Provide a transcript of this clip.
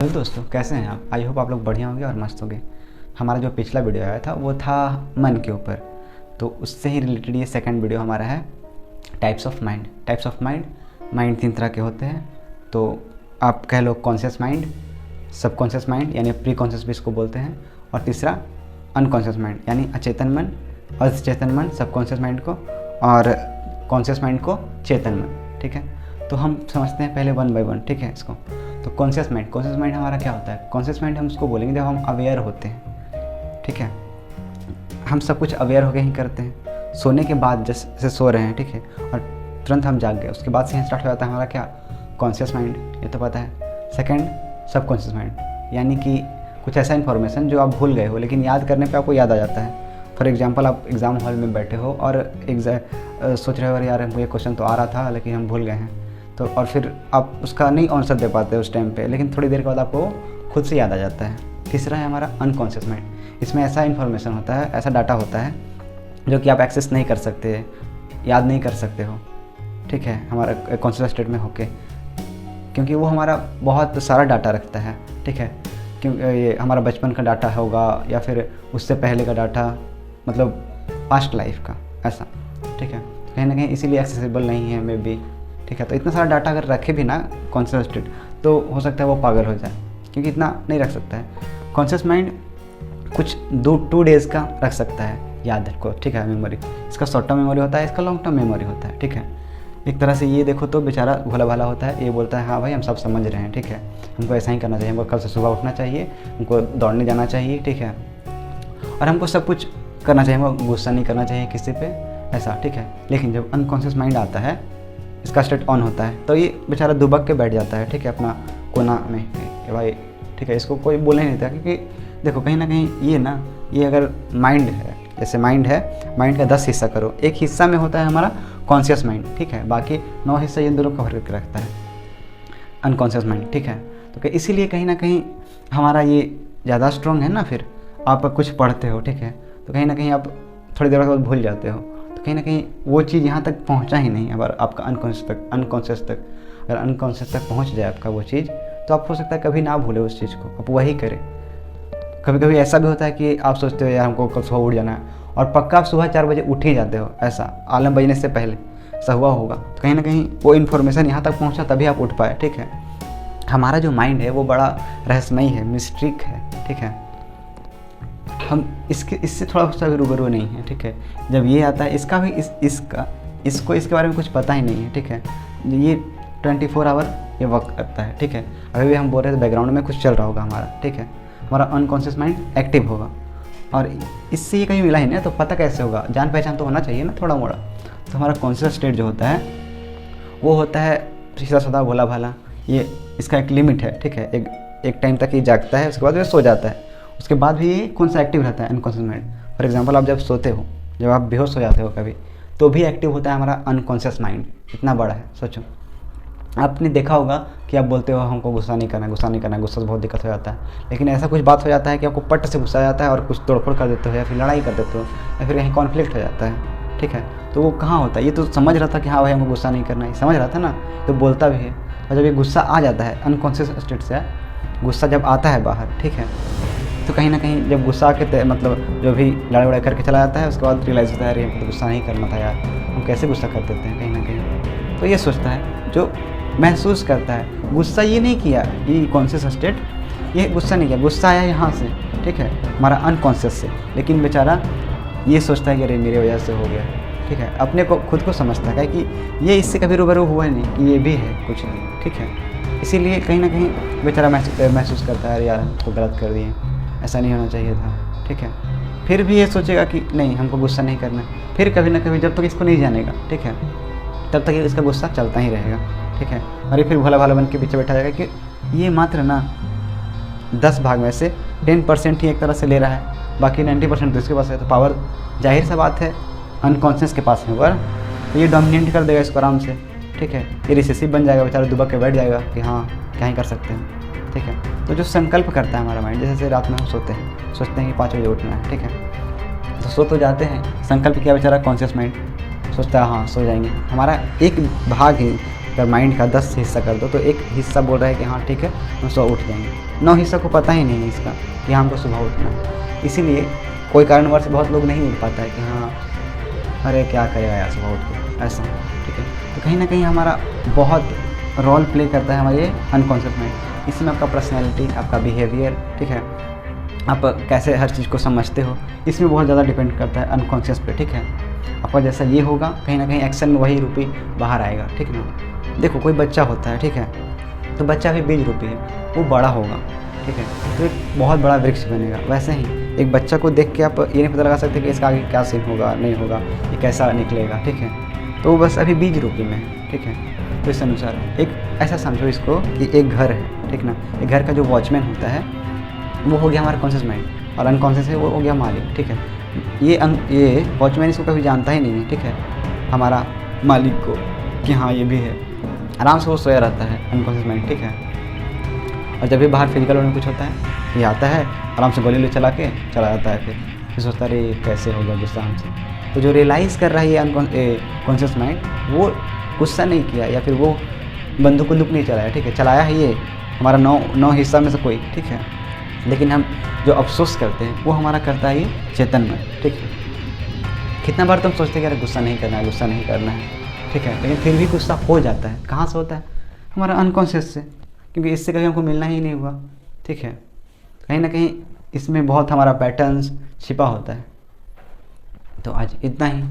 Hello दोस्तों, कैसे हैं आप? आई होप आप लोग बढ़िया होंगे और मस्त होंगे। हमारा जो पिछला वीडियो आया था वो था मन के ऊपर, तो उससे ही रिलेटेड ये सेकंड वीडियो हमारा है types of mind. Types of mind, mind 3 तरह के होते हैं। तो आप कह लो कॉन्शियस माइंड, सबकॉन्शियस माइंड यानी प्री कॉन्शियस भी इसको बोलते हैं, और तीसरा अनकॉन्शियस माइंड यानी अचेतन मन, अचेतन मन सबकॉन्शियस माइंड को, और कॉन्शियस माइंड को चेतन मन। ठीक है, तो हम समझते हैं पहले वन बाय वन। ठीक है, इसको तो कॉन्शियस माइंड हमारा क्या होता है? कॉन्शियस माइंड हम उसको बोलेंगे जब हम अवेयर होते हैं। ठीक है, हम सब कुछ अवेयर होकर ही करते हैं। सोने के बाद जैसे सो रहे हैं, ठीक है, और तुरंत हम जाग गए, उसके बाद से ही स्टार्ट हो जाता है हमारा क्या? कॉन्शियस माइंड, ये तो पता है। सेकंड सबकॉन्शियस माइंड, यानी कि कुछ ऐसा इन्फॉर्मेशन जो आप भूल गए हो लेकिन याद करने पे आपको याद आ जाता है। फॉर एग्जांपल, आप एग्ज़ाम हॉल में बैठे हो और सोच रहे हो यार हमको ये क्वेश्चन तो आ रहा था लेकिन हम भूल गए हैं, तो और फिर आप उसका नहीं आंसर दे पाते उस टाइम पे, लेकिन थोड़ी देर के बाद आपको खुद से याद आ जाता है। तीसरा है हमारा अनकॉन्शियस माइंड। इसमें ऐसा इन्फॉर्मेशन होता है, ऐसा डाटा होता है जो कि आप एक्सेस नहीं कर सकते, याद नहीं कर सकते हो। ठीक है, हमारा कॉन्शियस स्टेट में होके, क्योंकि वो हमारा बहुत सारा डाटा रखता है। ठीक है, क्योंकि ये हमारा बचपन का डाटा होगा या फिर उससे पहले का डाटा, मतलब पास्ट लाइफ का, ऐसा। ठीक है, कहीं ना कहीं इसीलिए एक्सेसिबल नहीं है मे बी। ठीक है, तो इतना सारा डाटा अगर रखे भी ना कॉन्शियस स्टेट, तो हो सकता है वो पागल हो जाए, क्योंकि इतना नहीं रख सकता है। कॉन्शियस माइंड कुछ 2 डेज़ का रख सकता है याद को। ठीक है, मेमोरी, इसका शॉर्ट टर्म मेमोरी होता है, इसका लॉन्ग टर्म मेमोरी होता है। ठीक है, एक तरह से ये देखो तो बेचारा भोला भाला होता है, ये बोलता है हाँ भाई हम सब समझ रहे हैं। ठीक है, हमको ऐसा ही करना चाहिए, हमको कल से सुबह उठना चाहिए, हमको दौड़ने जाना चाहिए। ठीक है, और हमको सब कुछ करना चाहिए, हमको गुस्सा नहीं करना चाहिए किसी पे, ऐसा। ठीक है, लेकिन जब अनकॉन्शियस माइंड आता है, इसका स्टेट ऑन होता है, तो ये बेचारा दुबक के बैठ जाता है। ठीक है, अपना कोना में कि भाई ठीक है, इसको कोई बोले नहीं देता, क्योंकि देखो कहीं ना कहीं ये अगर माइंड है, जैसे माइंड है, माइंड का 10 हिस्सा करो, एक हिस्सा में होता है हमारा कॉन्शियस माइंड। ठीक है, बाकी 9 हिस्सा ये दोनों कवर करके रखता है अनकॉन्शियस माइंड। ठीक है, तो इसीलिए कहीं ना कहीं हमारा ये ज़्यादा स्ट्रॉन्ग है ना। फिर आप अगर कुछ पढ़ते हो, ठीक है, तो कहीं ना कहीं आप थोड़ी देर बाद भूल जाते हो, तो कहीं ना कहीं वो चीज़ यहाँ तक पहुँचा ही नहीं। अगर आपका अनकॉन्शियस तक अगर अनकॉन्शियस तक पहुँच जाए आपका वो चीज़, तो आप हो सकता है कभी ना भूले उस चीज़ को, आप वही करें। कभी कभी ऐसा भी होता है कि आप सोचते हो यार हमको कल सुबह उठ जाना है, और पक्का आप सुबह 4 बजे उठ ही जाते हो, ऐसा आलम बजने से पहले ऐसा हुआ होगा। तो कहीं ना कहीं वो इन्फॉर्मेशन यहाँ तक पहुँचा तभी आप उठ पाए। ठीक है, हमारा जो माइंड है वो बड़ा रहस्यमयी है, मिस्ट्रिक है। ठीक है, हम इससे थोड़ा सा भी रूबरू नहीं है। ठीक है, जब ये आता है, इसका भी इसको इसके बारे में कुछ पता ही नहीं है। ठीक है, ये 24 आवर ये वर्क करता है। ठीक है, अभी भी हम बोल रहे थे बैकग्राउंड में कुछ चल रहा होगा हमारा। ठीक है, हमारा अनकॉन्शियस माइंड एक्टिव होगा, और इससे ये कहीं मिला ही नहीं तो पता कैसे होगा? जान पहचान तो होना चाहिए ना थोड़ा मोड़ा। तो हमारा कॉन्शियस स्टेट जो होता है वो होता है सीधा साधा भोला भाला, ये इसका एक लिमिट है। ठीक है, एक टाइम तक ये जागता है, उसके बाद ये सो जाता है, उसके बाद भी ये कौन सा एक्टिव रहता है? Unconscious mind. फॉर एग्जांपल, आप जब सोते हो, जब आप बेहोश हो जाते हो कभी, तो भी एक्टिव होता है हमारा अनकॉन्शियस माइंड। इतना बड़ा है, सोचो। आपने देखा होगा कि आप बोलते हो हमको गुस्सा नहीं करना, गुस्सा नहीं करना, गुस्सा से बहुत दिक्कत हो जाता है, लेकिन ऐसा कुछ बात हो जाता है कि आपको पट से गुस्सा आ जाता है और कुछ तोड़फोड़ कर देते हो, या फिर लड़ाई कर देते हो, या फिर कहीं कॉन्फ्लिक्ट हो जाता है। ठीक है, तो वो कहाँ होता है? ये तो समझ रहा था कि हाँ भाई हमको गुस्सा नहीं करना है, समझ रहा था ना, तो बोलता भी है। और जब ये गुस्सा आ जाता है अनकॉन्शियस स्टेट से, गुस्सा जब आता है बाहर, ठीक है, तो कहीं ना कहीं जब गुस्सा आके मतलब जो भी लड़ाई वड़ाई करके चला जाता है, उसके बाद रियलाइज़ होता है अरे हमको गुस्सा नहीं करना था यार, हम कैसे गुस्सा कर देते हैं कहीं ना कहीं। तो ये सोचता है, जो महसूस करता है, गुस्सा ये नहीं किया, ये कॉन्शियस स्टेट ये गुस्सा नहीं किया, गुस्सा आया यहाँ से, ठीक है, हमारा अनकॉन्शियस से, लेकिन बेचारा ये सोचता है कि अरे मेरे वजह से हो गया। ठीक है, अपने को खुद को समझता है कि ये इससे कभी रूबरू हुआ नहीं कि ये भी है कुछ नहीं। ठीक है, इसीलिए कहीं ना कहीं बेचारा महसूस करता है अरे यार हमको गलत कर दिए, ऐसा नहीं होना चाहिए था। ठीक है, फिर भी ये सोचेगा कि नहीं हमको गुस्सा नहीं करना, फिर कभी ना कभी जब तक इसको नहीं जानेगा, ठीक है, तब तक इसका गुस्सा चलता ही रहेगा। ठीक है, और ये फिर भोला भाला बन के पीछे बैठा जाएगा कि ये मात्र ना 10 भाग में से 10% ही एक तरह से ले रहा है, बाकी 90% तो इसके पास है। तो पावर जाहिर सा बात है अनकॉन्शियस के पास है, पर तो ये डोमिनेट कर देगा इसको आराम से। ठीक है, ये रिसेसिव बन जाएगा, बेचारा दुबक के बैठ जाएगा कि हाँ क्या ही कर सकते हैं। ठीक है, तो जो संकल्प करता है हमारा माइंड, जैसे रात में हम सोते हैं कि 5 बजे उठना है, ठीक है, तो सो तो जाते हैं, संकल्प किया बेचारा कॉन्शियस माइंड सोचता है हाँ सो जाएंगे। हमारा एक भाग ही अगर माइंड का 10 हिस्सा कर दो तो एक हिस्सा बोल रहा है कि हाँ ठीक है हम सुबह उठ जाएंगे, 9 हिस्सा को पता ही नहीं है इसका कि हमको सुबह उठना है। इसीलिए कोई कारणवश बहुत लोग नहीं उठ पाता है कि हाँ अरे क्या करेगा यार सुबह उठ के, ऐसा, ठीक है। तो कहीं ना कहीं हमारा बहुत रोल प्ले करता है हमारे अनकॉन्शियस माइंड। इसमें आपका पर्सनैलिटी, आपका बिहेवियर, ठीक है, आप कैसे हर चीज़ को समझते हो, इसमें बहुत ज़्यादा डिपेंड करता है अनकॉन्शियस पे, ठीक है। आपका जैसा ये होगा कहीं ना कहीं एक्शन में वही रूपी बाहर आएगा, ठीक है ना। देखो कोई बच्चा होता है, ठीक है, तो बच्चा भी बीज रूपी है, वो बड़ा होगा, ठीक है, तो एक बहुत बड़ा वृक्ष बनेगा। वैसे ही एक बच्चा को देख के आप ये नहीं पता लगा सकते कि इसका आगे क्या सीन होगा, नहीं होगा, ये कैसा निकलेगा, ठीक है। तो वो बस अभी बीज रूपी में है, ठीक है। तो इस अनुसार एक ऐसा समझो इसको कि एक घर है, ठीक ना। एक घर का जो वॉचमैन होता है वो हो गया हमारा कॉन्शियस माइंड, और अनकॉन्शियस है वो हो गया मालिक, ठीक है। ये वॉचमैन इसको कभी जानता ही नहीं है, ठीक है, हमारा मालिक को, कि हाँ ये भी है। आराम से वो सोया रहता है अनकॉन्शियस माइंड, ठीक है। और जब भी बाहर फिजिकल में कुछ होता है ये आता है, आराम से गोली ले चला के चला जाता है, फिर सोचता है अरे कैसे हो गया गुस्सा हमसे। तो जो रियलाइज़ कर रहा है ये कॉन्शियस माइंड, वो गुस्सा नहीं किया या फिर वो बंदूक नहीं चलाया, ठीक है, चलाया है ये हमारा नौ हिस्सा में से कोई, ठीक है। लेकिन हम जो अफसोस करते हैं वो हमारा करता है ये चेतन में, ठीक है। कितना बार तुम सोचते हैं कि अरे गुस्सा नहीं करना है, गुस्सा नहीं करना है, ठीक है, लेकिन फिर भी गुस्सा हो जाता है। कहाँ से होता है? हमारा अनकॉन्शियस से, क्योंकि इससे कभी हमको मिलना ही नहीं हुआ, ठीक है। कहीं ना कहीं इसमें बहुत हमारा पैटर्न्स छिपा होता है। तो आज इतना ही।